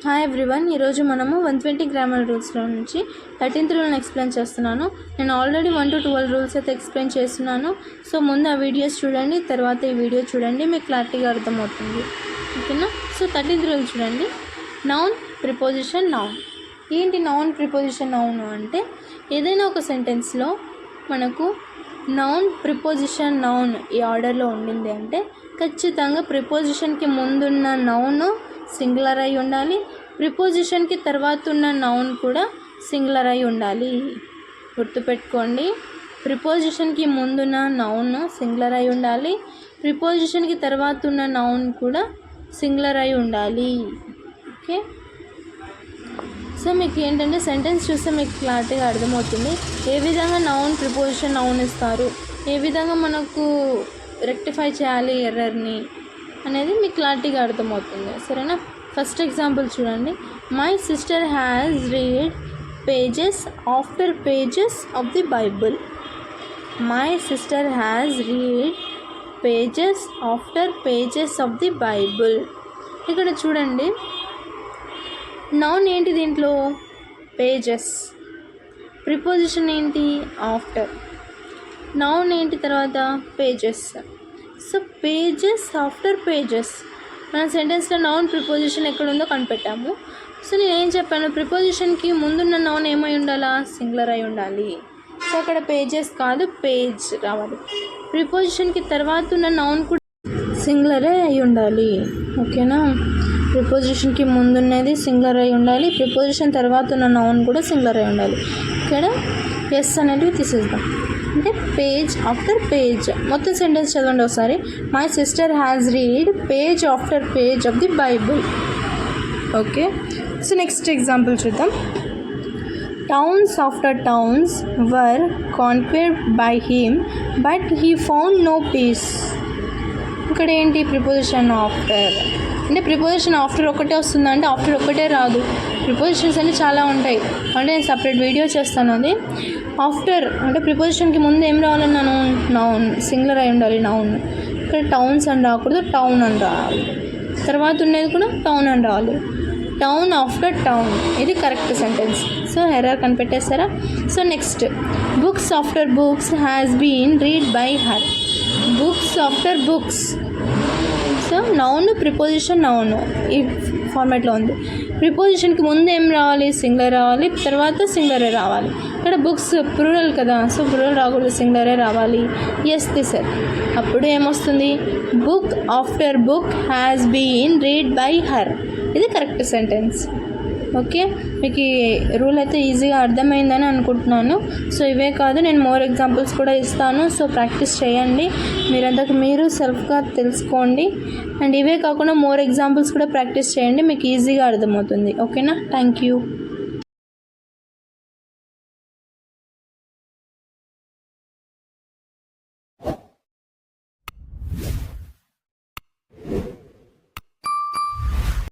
Hi everyone, ఈరోజు మనము 120 grammar రూల్స్లో నుంచి 13th రూల్ని ఎక్స్ప్లెయిన్ చేస్తున్నాను. నేను ఆల్రెడీ 1 to 12 రూల్స్ అయితే ఎక్స్ప్లెయిన్ చేస్తున్నాను. సో ముందు ఆ వీడియోస్ చూడండి, తర్వాత ఈ వీడియో చూడండి, మీకు క్లారిటీగా అర్థమవుతుంది. ఓకేనా? సో 13th రూల్ చూడండి. Noun, preposition, noun. ఏంటి నౌన్, ప్రిపోజిషన్, నౌన్ అంటే ఏదైనా ఒక సెంటెన్స్లో మనకు నౌన్, ప్రిపోజిషన్, నౌన్ ఈ ఆర్డర్లో ఉండింది అంటే ఖచ్చితంగా ప్రిపోజిషన్కి ముందున్న నౌన్ సింగులర్ అయి ఉండాలి, ప్రిపోజిషన్కి తర్వాత ఉన్న నౌన్ కూడా సింగులర్ అయి ఉండాలి. గుర్తుపెట్టుకోండి, ప్రిపోజిషన్కి ముందున్న నౌన్ సింగులర్ అయి ఉండాలి, ప్రిపోజిషన్కి తర్వాత ఉన్న నౌన్ కూడా సింగులర్ అయి ఉండాలి. ఓకే, సో మీకు ఏంటంటే సెంటెన్స్ చూస్తే మీకు క్లారిటీగా అర్థమవుతుంది ఏ విధంగా నౌన్, ప్రిపోజిషన్, నౌన్ ఇస్తారు, ఏ విధంగా మనకు రెక్టిఫై చేయాలి ఎర్రర్ని అనేది మీకు క్లారిటీగా అర్థమవుతుంది. సరేనా? ఫస్ట్ ఎగ్జాంపుల్ చూడండి. My sister has read pages after pages of the Bible. My sister has read pages after pages of the Bible. ఇక్కడ చూడండి, నౌన్ ఏంటి దీంట్లో? పేజెస్. ప్రిపోజిషన్ ఏంటి? ఆఫ్టర్. నౌన్ ఏంటి తర్వాత? Pages. So pages after pages, మన సెంటెన్స్లో noun, preposition ఎక్కడుందో కనిపెట్టాము. So నేను ఏం చెప్పాను, ప్రిపోజిషన్కి ముందున్న నౌన్ ఏమై ఉండాలా? సింగులర్ అయి ఉండాలి. సో అక్కడ పేజెస్ కాదు, పేజ్ రావాలి. ప్రిపోజిషన్కి తర్వాత ఉన్న నౌన్ కూడా సింగులరే అయి ఉండాలి. ఓకేనా? ప్రిపోజిషన్కి ముందున్నది సింగులర్ అయి ఉండాలి, ప్రిపోజిషన్ తర్వాత ఉన్న నౌన్ కూడా సింగులర్ అయి ఉండాలి. ఇక్కడ ఎస్ అనేటివి తీసేద్దాం. అంటే పేజ్ ఆఫ్టర్ పేజ్. మొత్తం సెంటెన్స్ చదవండి ఒకసారి. My sister has read page after page of the Bible. Okay, so next example చూద్దాం. Towns after towns were conquered by him but he found no peace. ఇక్కడ ఏంటి? Preposition after. అంటే preposition after ఒకటే వస్తుందా అంటే after ఒకటే రాదు, prepositions అన్నీ చాలా ఉంటాయి. అంటే నేను సపరేట్ వీడియో చేస్తాను. అది ఆఫ్టర్ అంటే ప్రిపోజిషన్కి ముందు ఏం రావాలన్నాను? నౌన్, సింగులర్ అయి ఉండాలి నౌన్. ఇక్కడ టౌన్స్ అని రాకూడదు, టౌన్ అని రావాలి. తర్వాత ఉండేది కూడా టౌన్ అని రావాలి. టౌన్ ఆఫ్టర్ టౌన్, ఇది కరెక్ట్ సెంటెన్స్. సో ఎర్రర్ కనిపెట్టేస్తారా? So next, books after books has been read by her. Books after books. So noun, preposition, noun ఈ ఫార్మాట్లో ఉంది. ప్రిపోజిషన్కి ముందు ఏం రావాలి? సింగులర్ రావాలి, తర్వాత సింగులరే రావాలి. ఇక్కడ బుక్స్ ప్లూరల్ కదా, సో ప్లూరల్ రాకూడదు, సింగులరే రావాలి. ఎస్ తీసారు. అప్పుడు ఏమొస్తుంది? Book after book has been read by her, ఇది కరెక్ట్ సెంటెన్స్. ఓకే, మీకు ఈ రూల్ అయితే ఈజీగా అర్థమైందని అనుకుంటున్నాను. సో ఇవే కాదు, నేను మోర్ ఎగ్జాంపుల్స్ కూడా ఇస్తాను. సో ప్రాక్టీస్ చేయండి, మీరంతకు మీరు సెల్ఫ్గా తెలుసుకోండి. అండ్ ఇవే కాకుండా మోర్ ఎగ్జాంపుల్స్ కూడా ప్రాక్టీస్ చేయండి, మీకు ఈజీగా అర్థమవుతుంది. ఓకేనా? Thank you.